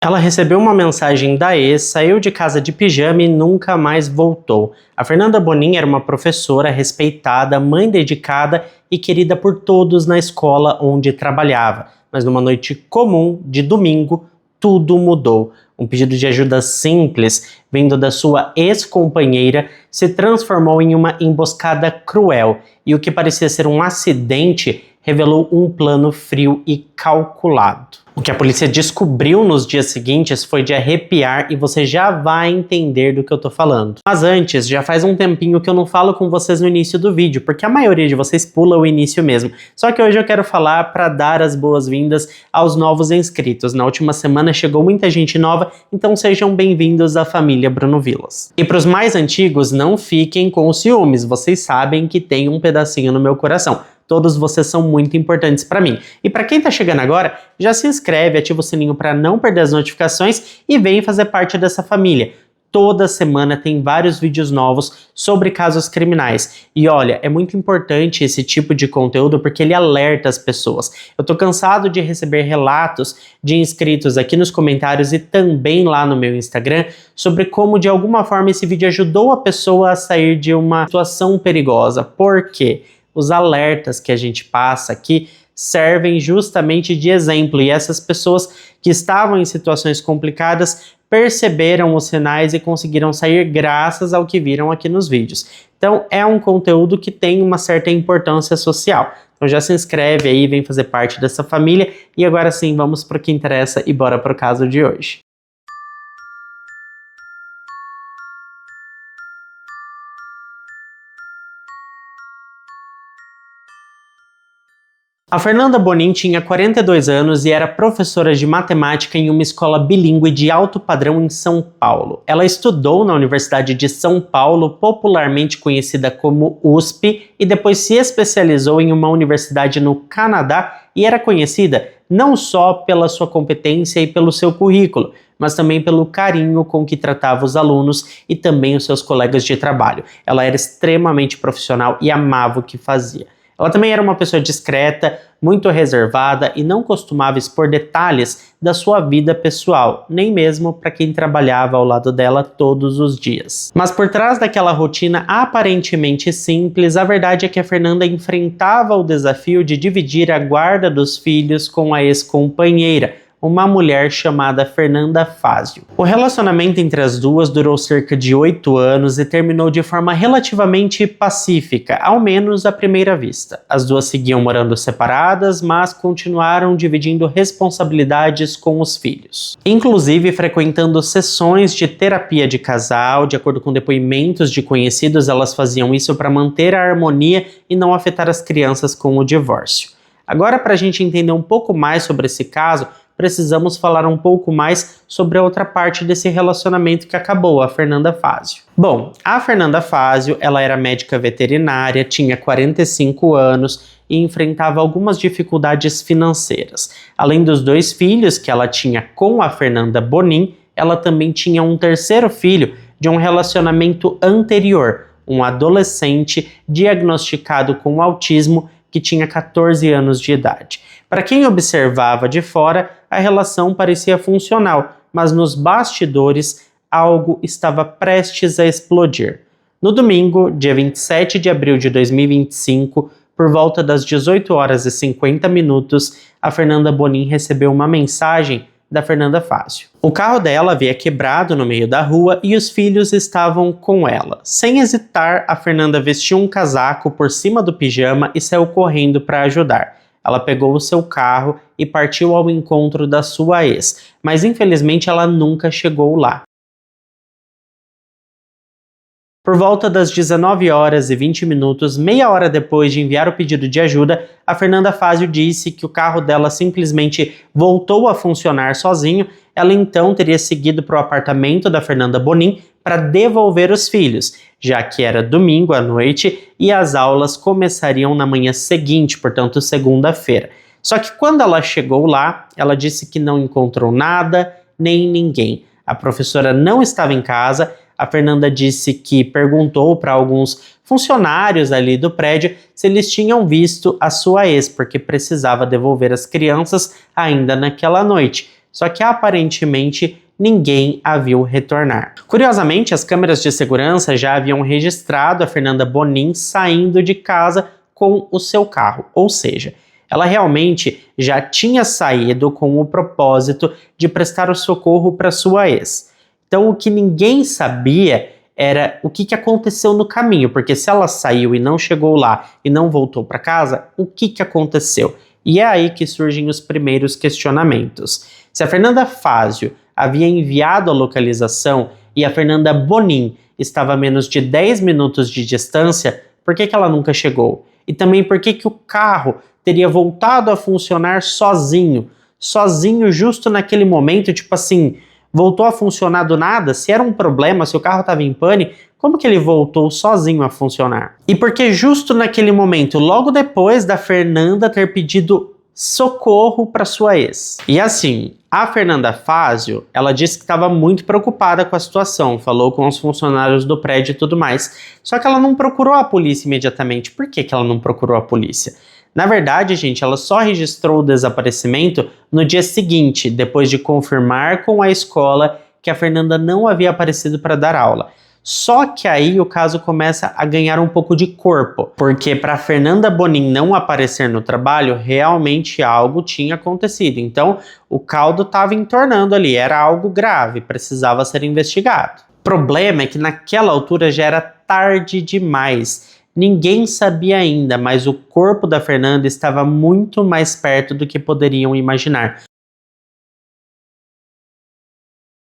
Ela recebeu uma mensagem da ex, saiu de casa de pijama e nunca mais voltou. A Fernanda Bonin era uma professora respeitada, mãe dedicada e querida por todos na escola onde trabalhava. Mas numa noite comum de domingo, tudo mudou. Um pedido de ajuda simples, vindo da sua ex-companheira, se transformou em uma emboscada cruel. E o que parecia ser um acidente revelou um plano frio e calculado. O que a polícia descobriu nos dias seguintes foi de arrepiar e você já vai entender do que eu tô falando. Mas antes, já faz um tempinho que eu não falo com vocês no início do vídeo, porque a maioria de vocês pula o início mesmo. Só que hoje eu quero falar para dar as boas-vindas aos novos inscritos. Na última semana chegou muita gente nova, então sejam bem-vindos à família Bruno Vilas. E para os mais antigos, não fiquem com ciúmes, vocês sabem que tem um pedacinho no meu coração. Todos vocês são muito importantes para mim. E para quem tá chegando agora, já se inscreve, ativa o sininho para não perder as notificações e vem fazer parte dessa família. Toda semana tem vários vídeos novos sobre casos criminais. E olha, é muito importante esse tipo de conteúdo porque ele alerta as pessoas. Eu tô cansado de receber relatos de inscritos aqui nos comentários e também lá no meu Instagram sobre como de alguma forma esse vídeo ajudou a pessoa a sair de uma situação perigosa. Por quê? Os alertas que a gente passa aqui servem justamente de exemplo e essas pessoas que estavam em situações complicadas perceberam os sinais e conseguiram sair graças ao que viram aqui nos vídeos. Então é um conteúdo que tem uma certa importância social. Então já se inscreve aí, vem fazer parte dessa família e agora sim vamos para o que interessa e bora para o caso de hoje. A Fernanda Bonin tinha 42 anos e era professora de matemática em uma escola bilíngue de alto padrão em São Paulo. Ela estudou na Universidade de São Paulo, popularmente conhecida como USP, e depois se especializou em uma universidade no Canadá e era conhecida não só pela sua competência e pelo seu currículo, mas também pelo carinho com que tratava os alunos e também os seus colegas de trabalho. Ela era extremamente profissional e amava o que fazia. Ela também era uma pessoa discreta, muito reservada e não costumava expor detalhes da sua vida pessoal, nem mesmo para quem trabalhava ao lado dela todos os dias. Mas por trás daquela rotina aparentemente simples, a verdade é que a Fernanda enfrentava o desafio de dividir a guarda dos filhos com a ex-companheira, uma mulher chamada Fernanda Fazio. O relacionamento entre as duas durou cerca de 8 anos e terminou de forma relativamente pacífica, ao menos à primeira vista. As duas seguiam morando separadas, mas continuaram dividindo responsabilidades com os filhos. Inclusive frequentando sessões de terapia de casal, de acordo com depoimentos de conhecidos, elas faziam isso para manter a harmonia e não afetar as crianças com o divórcio. Agora, para a gente entender um pouco mais sobre esse caso, precisamos falar um pouco mais sobre a outra parte desse relacionamento que acabou, a Fernanda Fazio. Bom, a Fernanda Fazio, ela era médica veterinária, tinha 45 anos e enfrentava algumas dificuldades financeiras. Além dos 2 filhos que ela tinha com a Fernanda Bonin, ela também tinha um terceiro filho de um relacionamento anterior, um adolescente diagnosticado com autismo que tinha 14 anos de idade. Para quem observava de fora, a relação parecia funcional, mas nos bastidores algo estava prestes a explodir. No domingo, dia 27 de abril de 2025, por volta das 18 horas e 50 minutos, a Fernanda Bonin recebeu uma mensagem da Fernanda Fazio. O carro dela havia quebrado no meio da rua e os filhos estavam com ela. Sem hesitar, a Fernanda vestiu um casaco por cima do pijama e saiu correndo para ajudar. Ela pegou o seu carro e partiu ao encontro da sua ex, mas infelizmente ela nunca chegou lá. Por volta das 19 horas e 20 minutos, meia hora depois de enviar o pedido de ajuda, a Fernanda Fazio disse que o carro dela simplesmente voltou a funcionar sozinho. Ela então teria seguido para o apartamento da Fernanda Bonin para devolver os filhos, já que era domingo à noite e as aulas começariam na manhã seguinte, portanto segunda-feira. Só que quando ela chegou lá, ela disse que não encontrou nada nem ninguém. A professora não estava em casa. A Fernanda disse que perguntou para alguns funcionários ali do prédio se eles tinham visto a sua ex, porque precisava devolver as crianças ainda naquela noite. só que aparentemente ninguém a viu retornar. Curiosamente, as câmeras de segurança já haviam registrado a Fernanda Bonin saindo de casa com o seu carro, ou seja, ela realmente já tinha saído com o propósito de prestar o socorro para sua ex. Então, o que ninguém sabia era o que aconteceu no caminho, porque se ela saiu e não chegou lá e não voltou para casa, o que aconteceu? E é aí que surgem os primeiros questionamentos. Se a Fernanda Fázio havia enviado a localização e a Fernanda Bonin estava a menos de 10 minutos de distância, por que ela nunca chegou? E também por que o carro teria voltado a funcionar sozinho justo naquele momento, tipo assim, voltou a funcionar do nada? Se era um problema, se o carro estava em pane, como que ele voltou sozinho a funcionar? E por que justo naquele momento, logo depois da Fernanda ter pedido socorro para sua ex? E assim, a Fernanda Fázio, ela disse que estava muito preocupada com a situação, falou com os funcionários do prédio e tudo mais, só que ela não procurou a polícia imediatamente. Por que ela não procurou a polícia? Na verdade, gente, ela só registrou o desaparecimento no dia seguinte, depois de confirmar com a escola que a Fernanda não havia aparecido para dar aula. Só que aí o caso começa a ganhar um pouco de corpo, porque para Fernanda Bonin não aparecer no trabalho, realmente algo tinha acontecido. Então, o caldo estava entornando ali, era algo grave, precisava ser investigado. O problema é que naquela altura já era tarde demais. Ninguém sabia ainda, mas o corpo da Fernanda estava muito mais perto do que poderiam imaginar.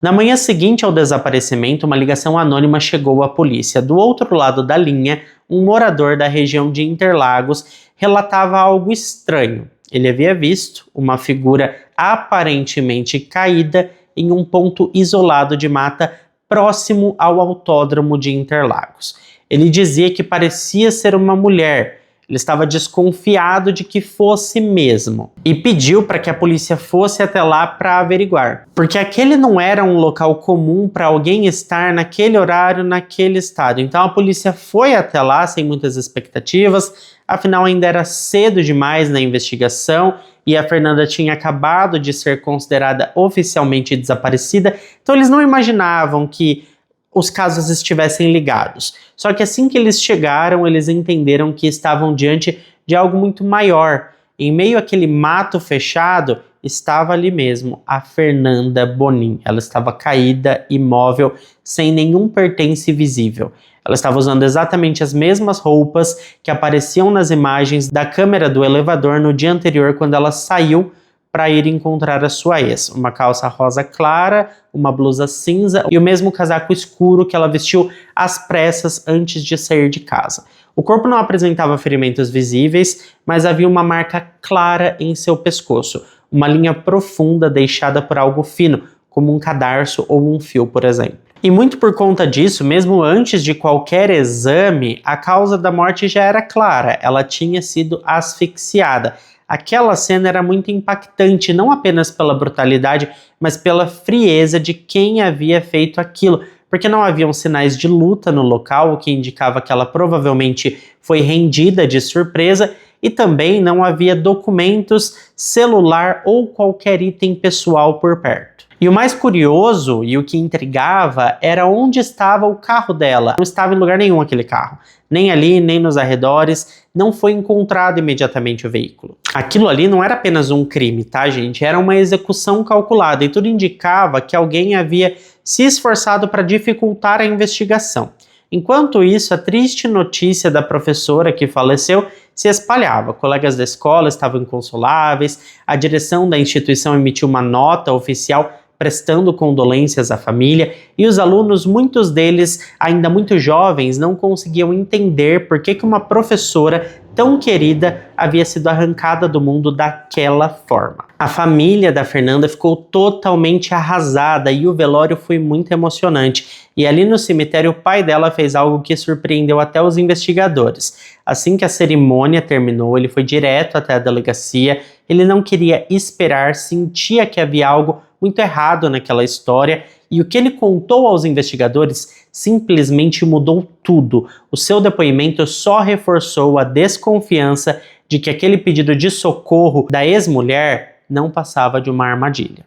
Na manhã seguinte ao desaparecimento, uma ligação anônima chegou à polícia. Do outro lado da linha, um morador da região de Interlagos relatava algo estranho. Ele havia visto uma figura aparentemente caída em um ponto isolado de mata próximo ao autódromo de Interlagos. Ele dizia que parecia ser uma mulher. Ele estava desconfiado de que fosse mesmo e pediu para que a polícia fosse até lá para averiguar, porque aquele não era um local comum para alguém estar naquele horário, naquele estado. Então a polícia foi até lá sem muitas expectativas, afinal ainda era cedo demais na investigação e a Fernanda tinha acabado de ser considerada oficialmente desaparecida, então eles não imaginavam que os casos estivessem ligados. Só que assim que eles chegaram, eles entenderam que estavam diante de algo muito maior. Em meio àquele mato fechado, estava ali mesmo a Fernanda Bonin. Ela estava caída, imóvel, sem nenhum pertence visível. Ela estava usando exatamente as mesmas roupas que apareciam nas imagens da câmera do elevador no dia anterior, quando ela saiu para ir encontrar a sua ex. Uma calça rosa clara, uma blusa cinza e o mesmo casaco escuro que ela vestiu às pressas antes de sair de casa. O corpo não apresentava ferimentos visíveis, mas havia uma marca clara em seu pescoço, uma linha profunda deixada por algo fino, como um cadarço ou um fio, por exemplo. E muito por conta disso, mesmo antes de qualquer exame, a causa da morte já era clara, ela tinha sido asfixiada. Aquela cena era muito impactante, não apenas pela brutalidade, mas pela frieza de quem havia feito aquilo, porque não haviam sinais de luta no local, o que indicava que ela provavelmente foi rendida de surpresa, e também não havia documentos, celular ou qualquer item pessoal por perto. E o mais curioso e o que intrigava era onde estava o carro dela. Não estava em lugar nenhum aquele carro. Nem ali, nem nos arredores. Não foi encontrado imediatamente o veículo. Aquilo ali não era apenas um crime, tá, gente? Era uma execução calculada e tudo indicava que alguém havia se esforçado para dificultar a investigação. Enquanto isso, a triste notícia da professora que faleceu se espalhava. Colegas da escola estavam inconsoláveis, a direção da instituição emitiu uma nota oficial prestando condolências à família, e os alunos, muitos deles ainda muito jovens, não conseguiam entender por que uma professora tão querida havia sido arrancada do mundo daquela forma. A família da Fernanda ficou totalmente arrasada e o velório foi muito emocionante. E ali no cemitério o pai dela fez algo que surpreendeu até os investigadores. Assim que a cerimônia terminou, ele foi direto até a delegacia. Ele não queria esperar, sentia que havia algo muito errado naquela história, e o que ele contou aos investigadores simplesmente mudou tudo. O seu depoimento só reforçou a desconfiança de que aquele pedido de socorro da ex-mulher não passava de uma armadilha.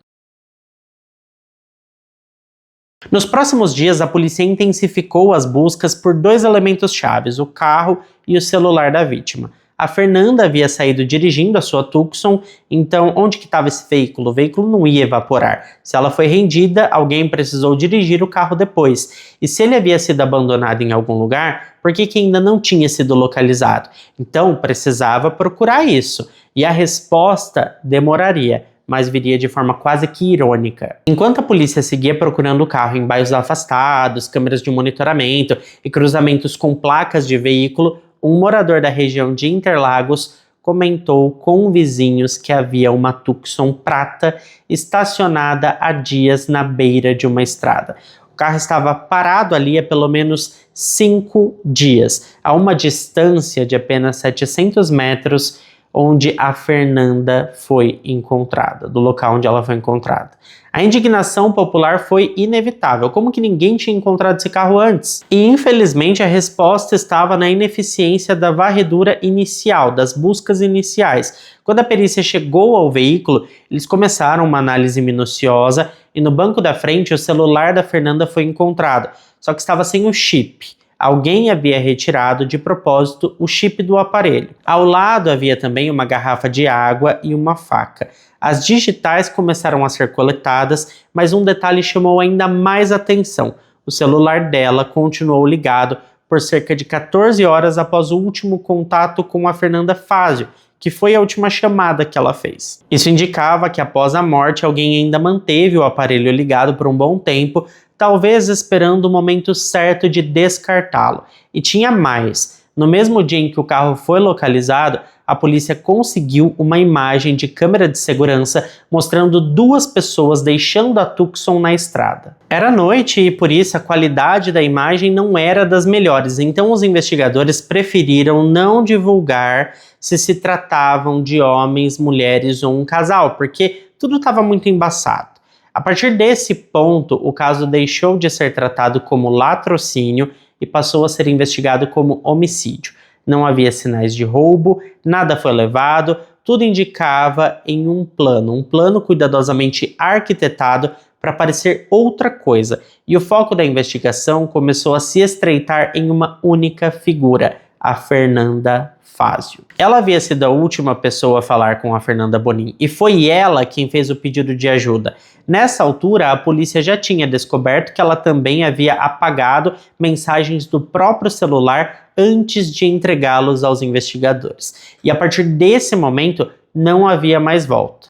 Nos próximos dias, a polícia intensificou as buscas por dois elementos chaves, o carro e o celular da vítima. A Fernanda havia saído dirigindo a sua Tucson, então onde que estava esse veículo? O veículo não ia evaporar. Se ela foi rendida, alguém precisou dirigir o carro depois. E se ele havia sido abandonado em algum lugar, por que ainda não tinha sido localizado? Então precisava procurar isso. E a resposta demoraria, mas viria de forma quase que irônica. Enquanto a polícia seguia procurando o carro em bairros afastados, câmeras de monitoramento e cruzamentos com placas de veículo, um morador da região de Interlagos comentou com vizinhos que havia uma Tucson prata estacionada há dias na beira de uma estrada. O carro estava parado ali há pelo menos 5 dias, a uma distância de apenas 700 metros onde a Fernanda foi encontrada, do local onde ela foi encontrada. A indignação popular foi inevitável. Como que ninguém tinha encontrado esse carro antes? E infelizmente a resposta estava na ineficiência da varredura inicial, das buscas iniciais. Quando a perícia chegou ao veículo, eles começaram uma análise minuciosa e no banco da frente o celular da Fernanda foi encontrado, só que estava sem o chip. Alguém havia retirado de propósito o chip do aparelho. Ao lado havia também uma garrafa de água e uma faca. As digitais começaram a ser coletadas, mas um detalhe chamou ainda mais atenção. O celular dela continuou ligado por cerca de 14 horas após o último contato com a Fernanda Fazio, que foi a última chamada que ela fez. Isso indicava que após a morte alguém ainda manteve o aparelho ligado por um bom tempo, talvez esperando o momento certo de descartá-lo. E tinha mais. No mesmo dia em que o carro foi localizado, a polícia conseguiu uma imagem de câmera de segurança mostrando duas pessoas deixando a Tucson na estrada. Era noite e por isso a qualidade da imagem não era das melhores, então os investigadores preferiram não divulgar se tratavam de homens, mulheres ou um casal, porque tudo estava muito embaçado. A partir desse ponto, o caso deixou de ser tratado como latrocínio e passou a ser investigado como homicídio. Não havia sinais de roubo, nada foi levado, tudo indicava em um plano cuidadosamente arquitetado para parecer outra coisa. E o foco da investigação começou a se estreitar em uma única figura, a Fernanda Fazio. Ela havia sido a última pessoa a falar com a Fernanda Bonin e foi ela quem fez o pedido de ajuda. Nessa altura, a polícia já tinha descoberto que ela também havia apagado mensagens do próprio celular antes de entregá-los aos investigadores. E a partir desse momento, não havia mais volta.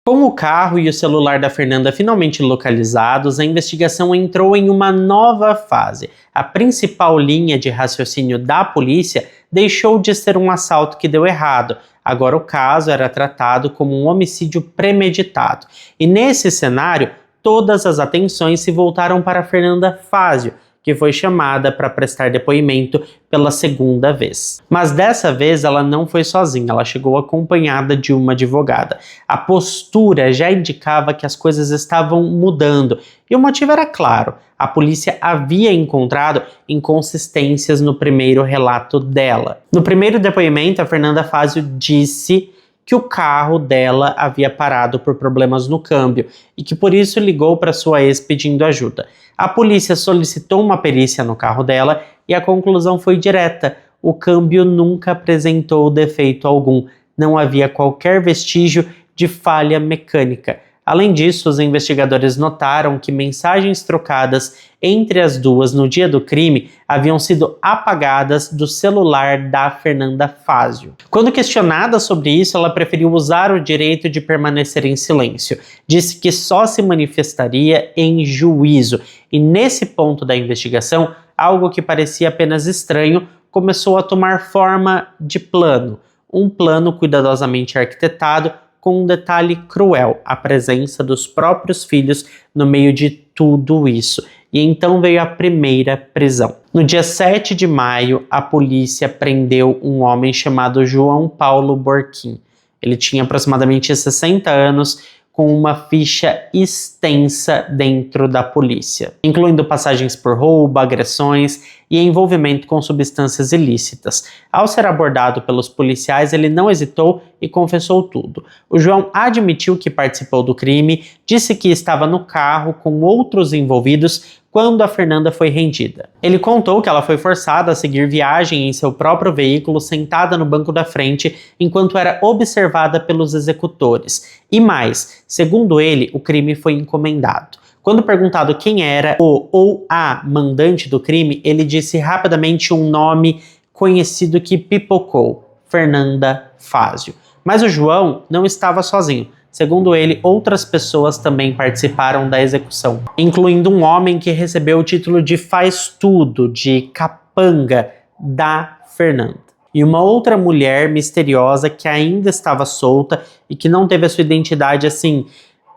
Com o carro e o celular da Fernanda finalmente localizados, a investigação entrou em uma nova fase. A principal linha de raciocínio da polícia deixou de ser um assalto que deu errado. Agora o caso era tratado como um homicídio premeditado. E nesse cenário, todas as atenções se voltaram para Fernanda Fazio, que foi chamada para prestar depoimento pela segunda vez. Mas dessa vez ela não foi sozinha, ela chegou acompanhada de uma advogada. A postura já indicava que as coisas estavam mudando, e o motivo era claro: a polícia havia encontrado inconsistências no primeiro relato dela. No primeiro depoimento, a Fernanda Fazio disse que o carro dela havia parado por problemas no câmbio e que por isso ligou para sua ex pedindo ajuda. A polícia solicitou uma perícia no carro dela e a conclusão foi direta: o câmbio nunca apresentou defeito algum, não havia qualquer vestígio de falha mecânica. Além disso, os investigadores notaram que mensagens trocadas entre as duas no dia do crime haviam sido apagadas do celular da Fernanda Fazio. Quando questionada sobre isso, ela preferiu usar o direito de permanecer em silêncio. Disse que só se manifestaria em juízo. E nesse ponto da investigação, algo que parecia apenas estranho começou a tomar forma de plano. Um plano cuidadosamente arquitetado, com um detalhe cruel: a presença dos próprios filhos no meio de tudo isso. E então veio a primeira prisão. No dia 7 de maio, a polícia prendeu um homem chamado João Paulo Borquim. Ele tinha aproximadamente 60 anos, com uma ficha extensa dentro da polícia, incluindo passagens por roubo, agressões e envolvimento com substâncias ilícitas. Ao ser abordado pelos policiais, ele não hesitou e confessou tudo. O João admitiu que participou do crime, disse que estava no carro com outros envolvidos quando a Fernanda foi rendida. Ele contou que ela foi forçada a seguir viagem em seu próprio veículo, sentada no banco da frente, enquanto era observada pelos executores. E mais, segundo ele, o crime foi encomendado. Quando perguntado quem era o ou a mandante do crime, ele disse rapidamente um nome conhecido que pipocou: Fernanda Fázio. Mas o João não estava sozinho. Segundo ele, outras pessoas também participaram da execução, incluindo um homem que recebeu o título de faz-tudo, de capanga, da Fernanda. E uma outra mulher misteriosa que ainda estava solta e que não teve a sua identidade assim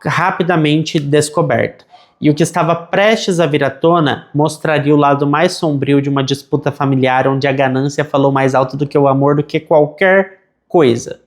rapidamente descoberta. E o que estava prestes a vir à tona mostraria o lado mais sombrio de uma disputa familiar onde a ganância falou mais alto do que o amor do que qualquer coisa.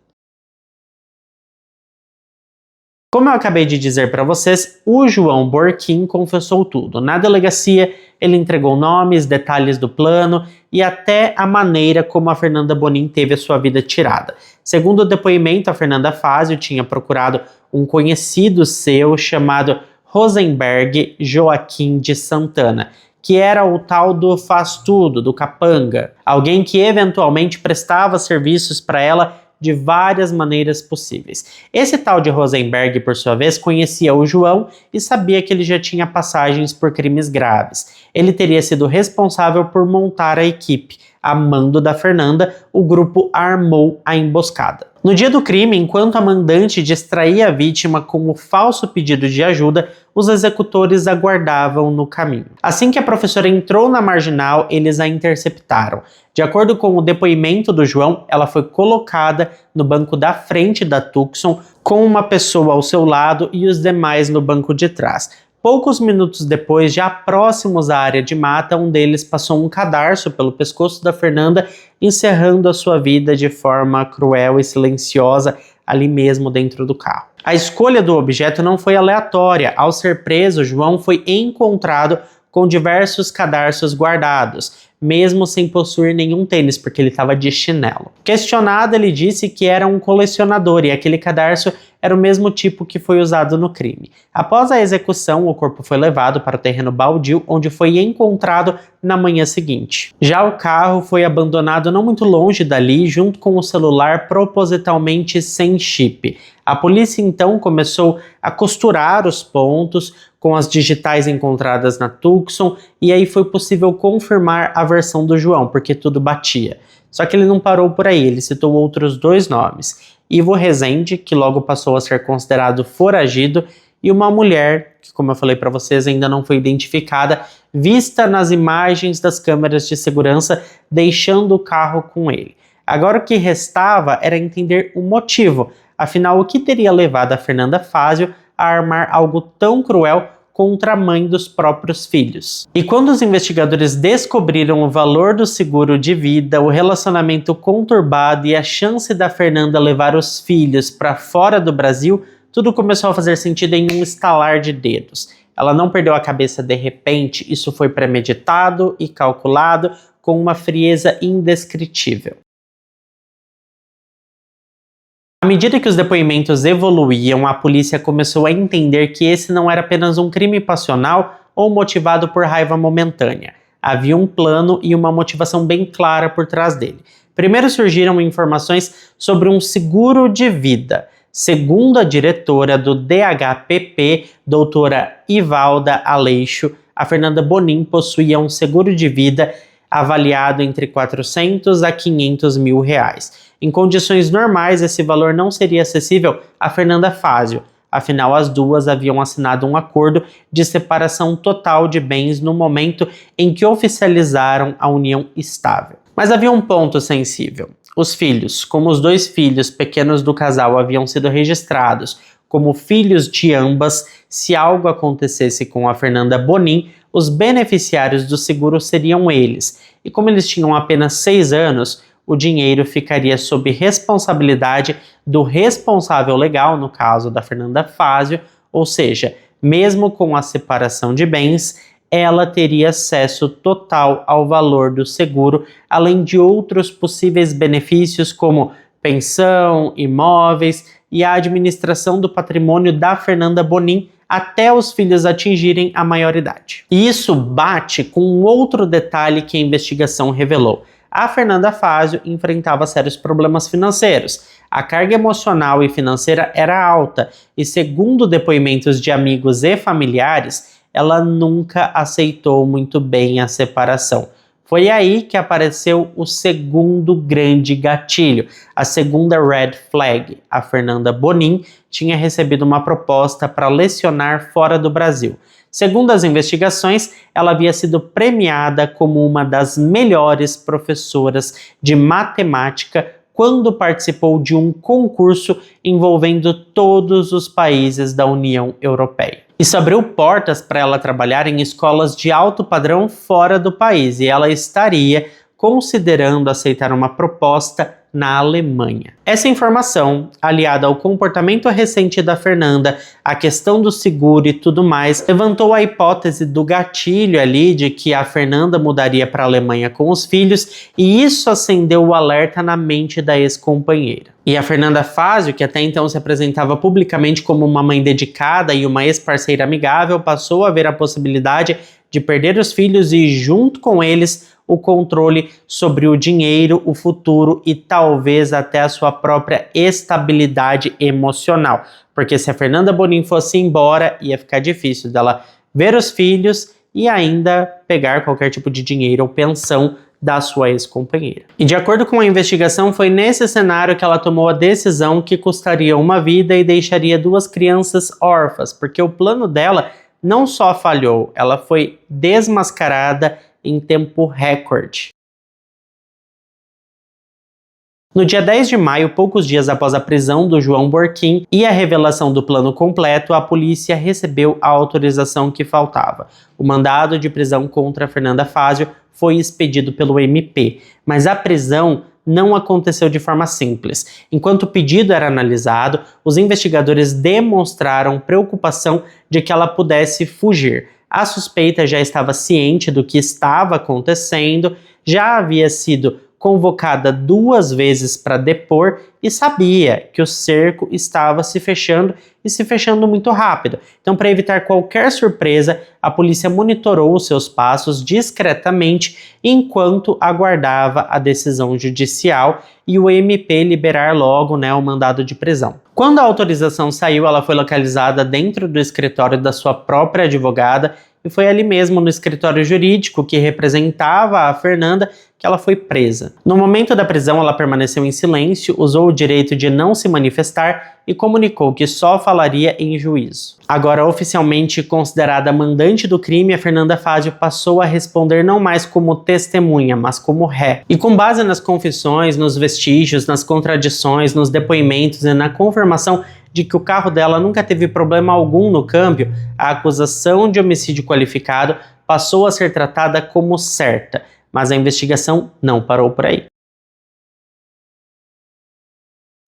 Como eu acabei de dizer para vocês, o João Borquim confessou tudo. Na delegacia, ele entregou nomes, detalhes do plano e até a maneira como a Fernanda Bonin teve a sua vida tirada. Segundo o depoimento, a Fernanda Fázio tinha procurado um conhecido seu chamado Rosenberg Joaquim de Santana, que era o tal do faz-tudo, do capanga. Alguém que eventualmente prestava serviços para ela de várias maneiras possíveis. Esse tal de Rosenberg, por sua vez, conhecia o João e sabia que ele já tinha passagens por crimes graves. Ele teria sido responsável por montar a equipe. A mando da Fernanda, o grupo armou a emboscada. No dia do crime, enquanto a mandante distraía a vítima com o falso pedido de ajuda, os executores aguardavam no caminho. Assim que a professora entrou na marginal, eles a interceptaram. De acordo com o depoimento do João, ela foi colocada no banco da frente da Tucson, com uma pessoa ao seu lado e os demais no banco de trás. Poucos minutos depois, já próximos à área de mata, um deles passou um cadarço pelo pescoço da Fernanda, encerrando a sua vida de forma cruel e silenciosa ali mesmo dentro do carro. A escolha do objeto não foi aleatória. Ao ser preso, João foi encontrado com diversos cadarços guardados, mesmo sem possuir nenhum tênis, porque ele estava de chinelo. Questionado, ele disse que era um colecionador e aquele cadarço era o mesmo tipo que foi usado no crime. Após a execução, o corpo foi levado para o terreno baldio, onde foi encontrado na manhã seguinte. Já o carro foi abandonado não muito longe dali, junto com o celular propositalmente sem chip. A polícia então começou a costurar os pontos com as digitais encontradas na Tucson e aí foi possível confirmar a versão do João, porque tudo batia. Só que ele não parou por aí, ele citou outros dois nomes: Ivo Rezende, que logo passou a ser considerado foragido, e uma mulher, que como eu falei para vocês ainda não foi identificada, vista nas imagens das câmeras de segurança deixando o carro com ele. Agora o que restava era entender o motivo, afinal o que teria levado a Fernanda Fázio a armar algo tão cruel contra a mãe dos próprios filhos. E quando os investigadores descobriram o valor do seguro de vida, o relacionamento conturbado e a chance da Fernanda levar os filhos para fora do Brasil, tudo começou a fazer sentido em um estalar de dedos. Ela não perdeu a cabeça de repente, isso foi premeditado e calculado com uma frieza indescritível. À medida que os depoimentos evoluíam, a polícia começou a entender que esse não era apenas um crime passional ou motivado por raiva momentânea. Havia um plano e uma motivação bem clara por trás dele. Primeiro surgiram informações sobre um seguro de vida. Segundo a diretora do DHPP, doutora Ivalda Aleixo, a Fernanda Bonin possuía um seguro de vida avaliado entre 400 a 500 mil reais. Em condições normais, esse valor não seria acessível a Fernanda Fázio, afinal as duas haviam assinado um acordo de separação total de bens no momento em que oficializaram a união estável. Mas havia um ponto sensível. Os filhos, como os dois filhos pequenos do casal haviam sido registrados como filhos de ambas, se algo acontecesse com a Fernanda Bonin, os beneficiários do seguro seriam eles. E como eles tinham apenas 6 anos, o dinheiro ficaria sob responsabilidade do responsável legal, no caso da Fernanda Fázio, ou seja, mesmo com a separação de bens, ela teria acesso total ao valor do seguro, além de outros possíveis benefícios como pensão, imóveis e a administração do patrimônio da Fernanda Bonin até os filhos atingirem a maioridade. E isso bate com um outro detalhe que a investigação revelou. A Fernanda Fázio enfrentava sérios problemas financeiros. A carga emocional e financeira era alta e, segundo depoimentos de amigos e familiares, ela nunca aceitou muito bem a separação. Foi aí que apareceu o segundo grande gatilho, a segunda red flag. A Fernanda Bonin tinha recebido uma proposta para lecionar fora do Brasil. Segundo as investigações, ela havia sido premiada como uma das melhores professoras de matemática quando participou de um concurso envolvendo todos os países da União Europeia. Isso abriu portas para ela trabalhar em escolas de alto padrão fora do país e ela estaria considerando aceitar uma proposta na Alemanha. Essa informação, aliada ao comportamento recente da Fernanda, a questão do seguro e tudo mais, levantou a hipótese do gatilho ali de que a Fernanda mudaria para a Alemanha com os filhos, e isso acendeu o alerta na mente da ex-companheira. E a Fernanda Fázio, que até então se apresentava publicamente como uma mãe dedicada e uma ex-parceira amigável, passou a ver a possibilidade de perder os filhos e, junto com eles, o controle sobre o dinheiro, o futuro e talvez até a sua própria estabilidade emocional. Porque se a Fernanda Bonin fosse embora, ia ficar difícil dela ver os filhos e ainda pegar qualquer tipo de dinheiro ou pensão da sua ex-companheira. E de acordo com a investigação, foi nesse cenário que ela tomou a decisão que custaria uma vida e deixaria 2 crianças órfãs, porque o plano dela não só falhou, ela foi desmascarada em tempo recorde. No dia 10 de maio, poucos dias após a prisão do João Borquim e a revelação do plano completo, a polícia recebeu a autorização que faltava. O mandado de prisão contra Fernanda Fázio foi expedido pelo MP, mas a prisão não aconteceu de forma simples. Enquanto o pedido era analisado, os investigadores demonstraram preocupação de que ela pudesse fugir. A suspeita já estava ciente do que estava acontecendo, já havia sido convocada 2 vezes para depor e sabia que o cerco estava se fechando e se fechando muito rápido. Então, para evitar qualquer surpresa, a polícia monitorou os seus passos discretamente enquanto aguardava a decisão judicial e o MP liberar logo, o mandado de prisão. Quando a autorização saiu, ela foi localizada dentro do escritório da sua própria advogada e foi ali mesmo no escritório jurídico que representava a Fernanda que ela foi presa. No momento da prisão, ela permaneceu em silêncio, usou o direito de não se manifestar e comunicou que só falaria em juízo. Agora oficialmente considerada mandante do crime, a Fernanda Fázio passou a responder não mais como testemunha, mas como ré. E com base nas confissões, nos vestígios, nas contradições, nos depoimentos e na confirmação de que o carro dela nunca teve problema algum no câmbio, a acusação de homicídio qualificado passou a ser tratada como certa, mas a investigação não parou por aí.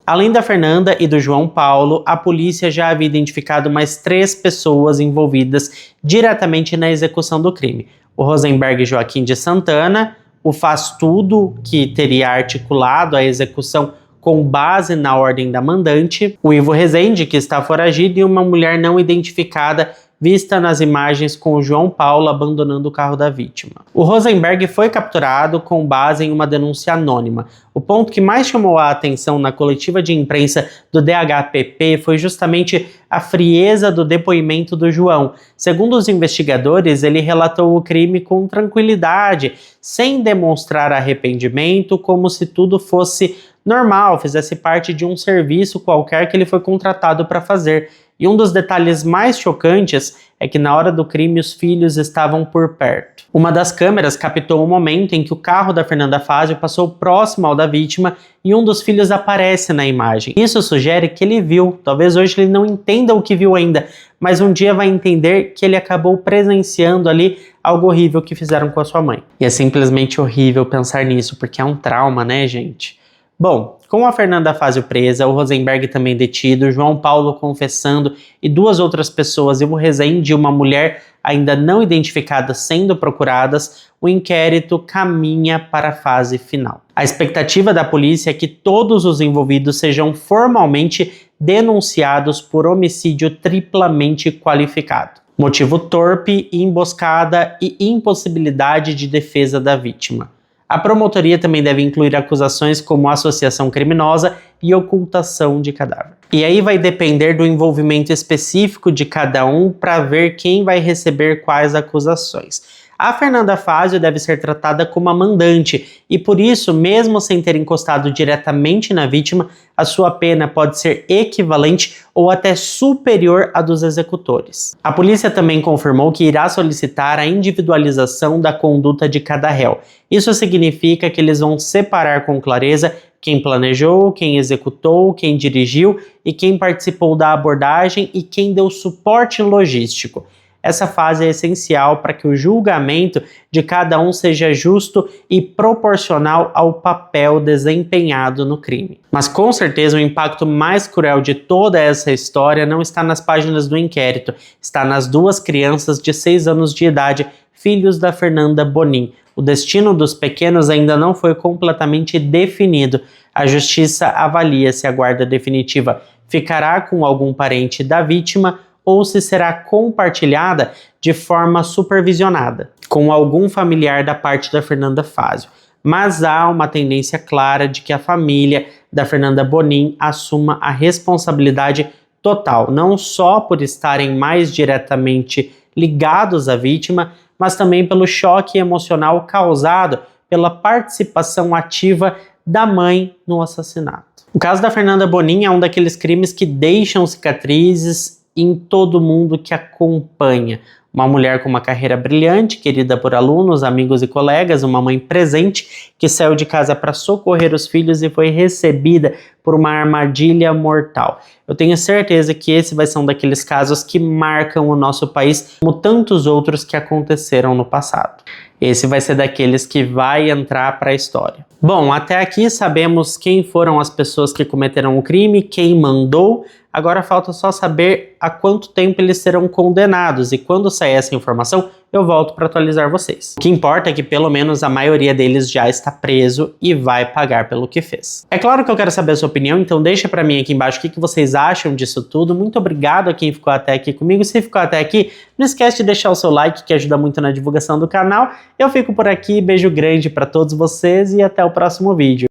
Além da Fernanda e do João Paulo, a polícia já havia identificado mais 3 pessoas envolvidas diretamente na execução do crime. O Rosenberg Joaquim de Santana, o Faz Tudo, que teria articulado a execução com base na ordem da mandante, o Ivo Rezende, que está foragido, e uma mulher não identificada vista nas imagens com o João Paulo abandonando o carro da vítima. O Rosenberg foi capturado com base em uma denúncia anônima. O ponto que mais chamou a atenção na coletiva de imprensa do DHPP foi justamente a frieza do depoimento do João. Segundo os investigadores, ele relatou o crime com tranquilidade, sem demonstrar arrependimento, como se tudo fosse normal, fizesse parte de um serviço qualquer que ele foi contratado para fazer. E um dos detalhes mais chocantes é que na hora do crime os filhos estavam por perto. Uma das câmeras captou o momento em que o carro da Fernanda Fazio passou próximo ao da vítima e um dos filhos aparece na imagem. Isso sugere que ele viu, talvez hoje ele não entenda o que viu ainda, mas um dia vai entender que ele acabou presenciando ali algo horrível que fizeram com a sua mãe. E é simplesmente horrível pensar nisso, porque é um trauma, né, gente? Bom, com a Fernanda Fazio presa, o Rosenberg também detido, João Paulo confessando e 2 outras pessoas e o Rezende, uma mulher ainda não identificada, sendo procuradas, o inquérito caminha para a fase final. A expectativa da polícia é que todos os envolvidos sejam formalmente denunciados por homicídio triplamente qualificado. Motivo torpe, emboscada e impossibilidade de defesa da vítima. A promotoria também deve incluir acusações como associação criminosa e ocultação de cadáver. E aí vai depender do envolvimento específico de cada um para ver quem vai receber quais acusações. A Fernanda Fazio deve ser tratada como a mandante e por isso, mesmo sem ter encostado diretamente na vítima, a sua pena pode ser equivalente ou até superior à dos executores. A polícia também confirmou que irá solicitar a individualização da conduta de cada réu. Isso significa que eles vão separar com clareza quem planejou, quem executou, quem dirigiu e quem participou da abordagem e quem deu suporte logístico. Essa fase é essencial para que o julgamento de cada um seja justo e proporcional ao papel desempenhado no crime. Mas com certeza o impacto mais cruel de toda essa história não está nas páginas do inquérito, está nas 2 crianças de 6 anos de idade, filhos da Fernanda Bonin. O destino dos pequenos ainda não foi completamente definido. A justiça avalia se a guarda definitiva ficará com algum parente da vítima ou se será compartilhada de forma supervisionada, com algum familiar da parte da Fernanda Fazio. Mas há uma tendência clara de que a família da Fernanda Bonin assuma a responsabilidade total, não só por estarem mais diretamente ligados à vítima, mas também pelo choque emocional causado pela participação ativa da mãe no assassinato. O caso da Fernanda Bonin é um daqueles crimes que deixam cicatrizes em todo mundo que acompanha. Uma mulher com uma carreira brilhante, querida por alunos, amigos e colegas, uma mãe presente que saiu de casa para socorrer os filhos e foi recebida por uma armadilha mortal. Eu tenho certeza que esse vai ser um daqueles casos que marcam o nosso país, como tantos outros que aconteceram no passado. Esse vai ser daqueles que vai entrar para a história. Bom, até aqui sabemos quem foram as pessoas que cometeram o crime, quem mandou. Agora falta só saber há quanto tempo eles serão condenados e quando sair essa informação eu volto para atualizar vocês. O que importa é que pelo menos a maioria deles já está preso e vai pagar pelo que fez. É claro que eu quero saber a sua opinião, então deixa para mim aqui embaixo o que vocês acham disso tudo. Muito obrigado a quem ficou até aqui comigo. Se ficou até aqui, não esquece de deixar o seu like que ajuda muito na divulgação do canal. Eu fico por aqui, beijo grande para todos vocês e até o próximo vídeo.